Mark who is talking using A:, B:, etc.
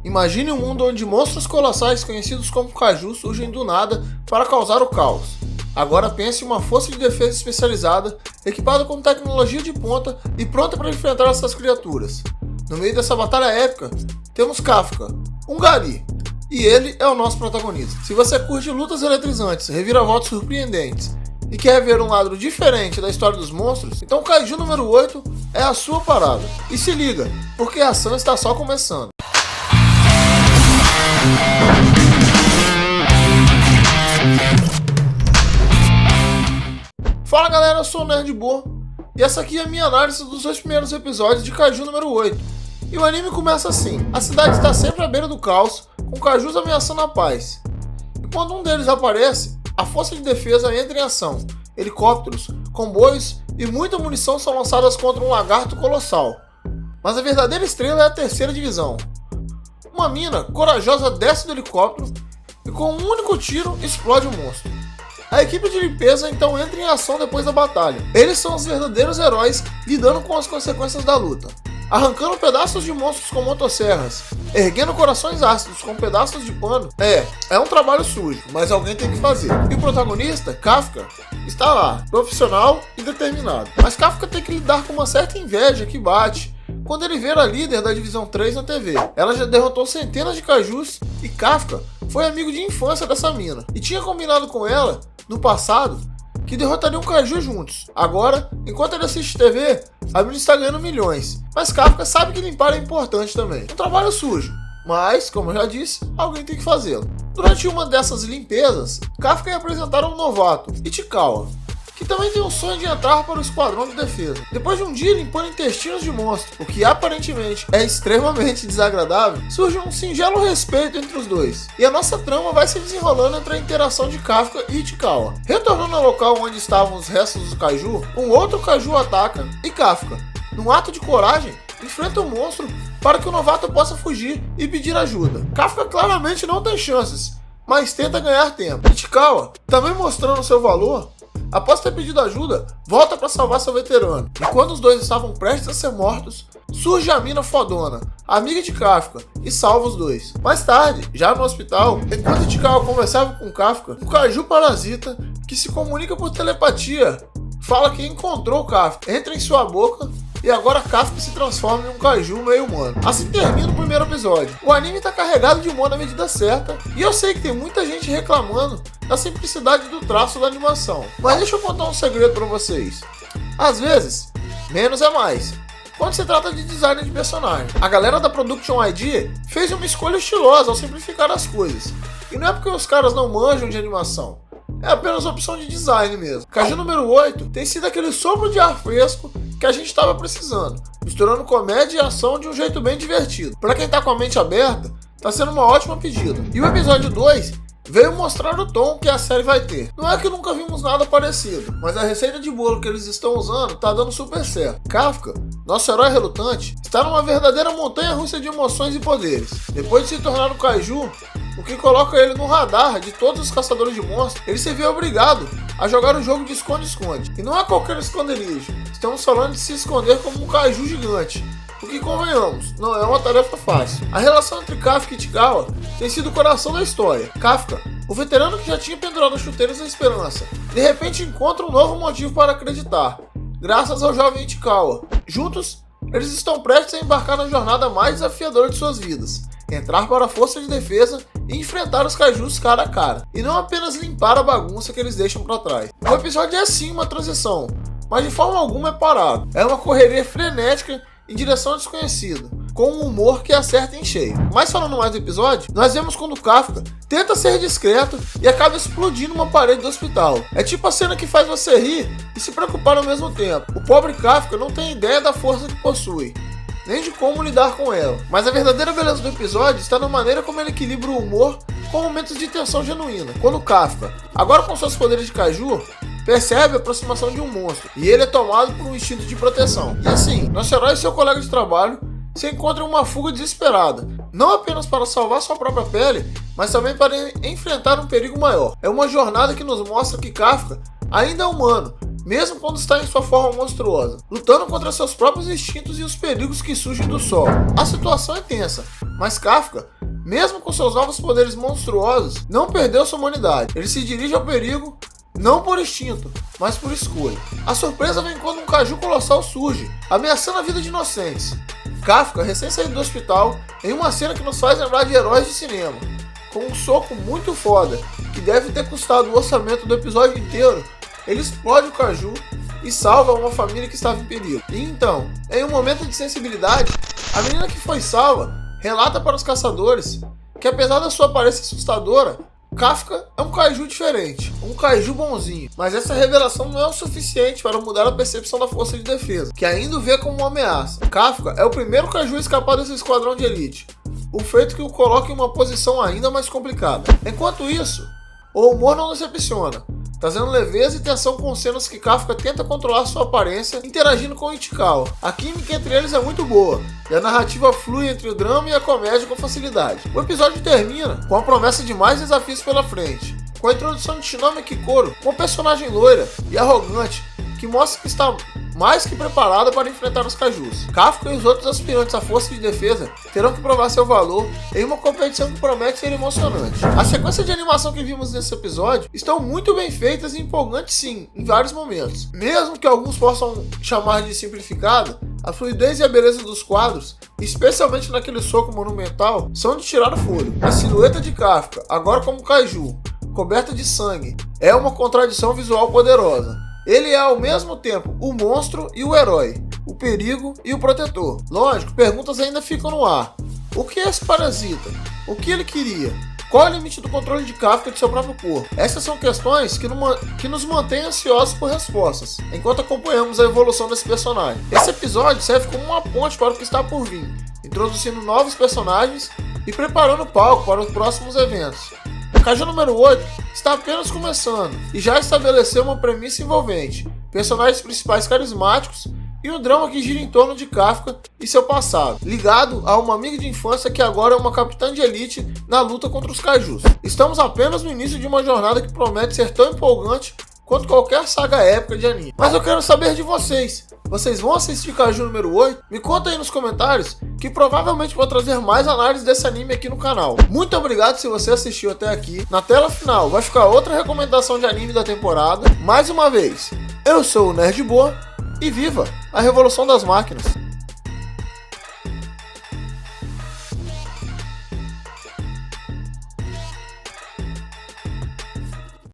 A: Imagine um mundo onde monstros colossais conhecidos como Kaiju surgem do nada para causar o caos. Agora pense em uma força de defesa especializada, equipada com tecnologia de ponta e pronta para enfrentar essas criaturas. No meio dessa batalha épica, temos Kafka, um Gari, e ele é o nosso protagonista. Se você curte lutas eletrizantes, reviravoltas surpreendentes e quer ver um lado diferente da história dos monstros, então Kaiju número 8 é a sua parada. E se liga, porque a ação está só começando. Fala galera, eu sou o Nerdbo e essa aqui é a minha análise dos 2 primeiros episódios de Kaiju número 8. E o anime começa assim: a cidade está sempre à beira do caos, com Kaijus ameaçando a paz. E quando um deles aparece, a força de defesa entra em ação. Helicópteros, comboios e muita munição são lançadas contra um lagarto colossal. Mas a verdadeira estrela é a terceira divisão. Uma mina corajosa desce do helicóptero e com um único tiro explode o monstro. A equipe de limpeza então entra em ação depois da batalha. Eles são os verdadeiros heróis lidando com as consequências da luta, arrancando pedaços de monstros com motosserras, erguendo corações ácidos com pedaços de pano. É um trabalho sujo, mas alguém tem que fazer. E o protagonista, Kafka, está lá, profissional e determinado. Mas Kafka tem que lidar com uma certa inveja que bate quando ele vê a líder da Divisão 3 na TV. Ela já derrotou centenas de Kaijus e Kafka foi amigo de infância dessa mina e tinha combinado com ela, no passado, que derrotariam um Kaiju juntos. Agora, enquanto ele assiste TV, a mina está ganhando milhões. Mas Kafka sabe que limpar é importante também. Um trabalho sujo, mas, como eu já disse, alguém tem que fazê-lo. Durante uma dessas limpezas, Kafka ia apresentar um novato, Ichikawa, que também tem o sonho de entrar para o esquadrão de defesa. Depois de um dia limpando intestinos de monstro, o que aparentemente é extremamente desagradável, surge um singelo respeito entre os dois. E a nossa trama vai se desenrolando entre a interação de Kafka e Ichikawa. Retornando ao local onde estavam os restos do Kaiju, um outro Kaiju ataca e Kafka, num ato de coragem, enfrenta o monstro para que o novato possa fugir e pedir ajuda. Kafka claramente não tem chances, mas tenta ganhar tempo. Ichikawa, também mostrando seu valor, após ter pedido ajuda, volta para salvar seu veterano. E quando os dois estavam prestes a ser mortos, surge a mina fodona, amiga de Kafka, e salva os dois. Mais tarde, já no hospital, enquanto Ichikawa conversava com Kafka, um Kaiju parasita, que se comunica por telepatia, fala que encontrou Kafka, entra em sua boca e agora Kafka se transforma em um Kaiju meio humano. Assim termina o primeiro episódio. O anime tá carregado de humor na medida certa, e eu sei que tem muita gente reclamando da simplicidade do traço da animação. Mas deixa eu contar um segredo pra vocês. Às vezes, menos é mais, quando se trata de design de personagem. A galera da Production ID fez uma escolha estilosa ao simplificar as coisas. E não é porque os caras não manjam de animação, é apenas opção de design mesmo. Kaiju número 8 tem sido aquele sopro de ar fresco que a gente estava precisando, misturando comédia e ação de um jeito bem divertido. Para quem tá com a mente aberta, tá sendo uma ótima pedida. E o episódio 2 veio mostrar o tom que a série vai ter. Não é que nunca vimos nada parecido, mas a receita de bolo que eles estão usando tá dando super certo. Kafka, nosso herói relutante, está numa verdadeira montanha-russa de emoções e poderes. Depois de se tornar um Kaiju, o que coloca ele no radar de todos os caçadores de monstros, ele se vê obrigado a jogar o jogo de esconde-esconde. E não é qualquer esconderijo, estamos falando de se esconder como um Kaiju gigante, o que, convenhamos, não é uma tarefa fácil. A relação entre Kafka e Ichikawa tem sido o coração da história. Kafka, o veterano que já tinha pendurado os chuteiros da esperança, de repente encontra um novo motivo para acreditar, graças ao jovem Ichikawa. Juntos, eles estão prestes a embarcar na jornada mais desafiadora de suas vidas, entrar para a força de defesa e enfrentar os Kaijus cara a cara, e não apenas limpar a bagunça que eles deixam para trás. O episódio é sim uma transição, mas de forma alguma é parado. É uma correria frenética em direção ao desconhecido, com um humor que acerta em cheio. Mas falando mais do episódio, nós vemos quando Kafka tenta ser discreto e acaba explodindo uma parede do hospital. É tipo a cena que faz você rir e se preocupar ao mesmo tempo. O pobre Kafka não tem ideia da força que possui, nem de como lidar com ela. Mas a verdadeira beleza do episódio está na maneira como ele equilibra o humor com momentos de tensão genuína. Quando Kafka, agora com seus poderes de Kaiju, percebe a aproximação de um monstro, e ele é tomado por um instinto de proteção. E assim, nosso herói e seu colega de trabalho se encontram em uma fuga desesperada, não apenas para salvar sua própria pele, mas também para enfrentar um perigo maior. É uma jornada que nos mostra que Kafka ainda é humano, mesmo quando está em sua forma monstruosa, lutando contra seus próprios instintos e os perigos que surgem do solo. A situação é tensa, mas Kafka Mesmo com seus novos poderes monstruosos, não perdeu sua humanidade. Ele se dirige ao perigo não por instinto, mas por escolha. A surpresa vem quando um caju colossal surge, ameaçando a vida de inocentes. Kafka, recém-saído do hospital, em uma cena que nos faz lembrar de heróis de cinema, com um soco muito foda, que deve ter custado o orçamento do episódio inteiro, ele explode o caju e salva uma família que estava em perigo. E então, em um momento de sensibilidade, a menina que foi salva relata para os caçadores que, apesar da sua aparência assustadora, Kafka é um caju diferente, um caju bonzinho. Mas essa revelação não é o suficiente para mudar a percepção da força de defesa, que ainda o vê como uma ameaça. Kafka é o primeiro caju a escapar desse esquadrão de elite, o feito que o coloca em uma posição ainda mais complicada. Enquanto isso, o humor não decepciona, trazendo leveza e tensão com cenas que Kafka tenta controlar sua aparência interagindo com Ichikawa. A química entre eles é muito boa, e a narrativa flui entre o drama e a comédia com facilidade. O episódio termina com a promessa de mais desafios pela frente, com a introdução de Shinome Kikoro, uma personagem loira e arrogante que mostra que está mais que preparada para enfrentar os cajus. Kafka e os outros aspirantes à força de defesa terão que provar seu valor em uma competição que promete ser emocionante. A sequência de animação que vimos nesse episódio estão muito bem feitas e empolgantes sim, em vários momentos. Mesmo que alguns possam chamar de simplificada, a fluidez e a beleza dos quadros, especialmente naquele soco monumental, são de tirar o fôlego. A silhueta de Kafka, agora como caju, coberta de sangue, é uma contradição visual poderosa. Ele é ao mesmo tempo o monstro e o herói, o perigo e o protetor. Lógico, perguntas ainda ficam no ar. O que é esse parasita? O que ele queria? Qual é o limite do controle de Kafka de seu próprio corpo? Essas são questões que nos mantêm ansiosos por respostas, enquanto acompanhamos a evolução desse personagem. Esse episódio serve como uma ponte para o que está por vir, introduzindo novos personagens e preparando o palco para os próximos eventos. Caju número 8 está apenas começando e já estabeleceu uma premissa envolvente, personagens principais carismáticos e um drama que gira em torno de Kafka e seu passado, ligado a uma amiga de infância que agora é uma capitã de elite na luta contra os cajus. Estamos apenas no início de uma jornada que promete ser tão empolgante quanto qualquer saga épica de anime. Mas eu quero saber de vocês. Vocês vão assistir Caju número 8? Me conta aí nos comentários, que provavelmente vou trazer mais análises desse anime aqui no canal. Muito obrigado se você assistiu até aqui. Na tela final vai ficar outra recomendação de anime da temporada. Mais uma vez, eu sou o Nerd Boa e viva a revolução das máquinas!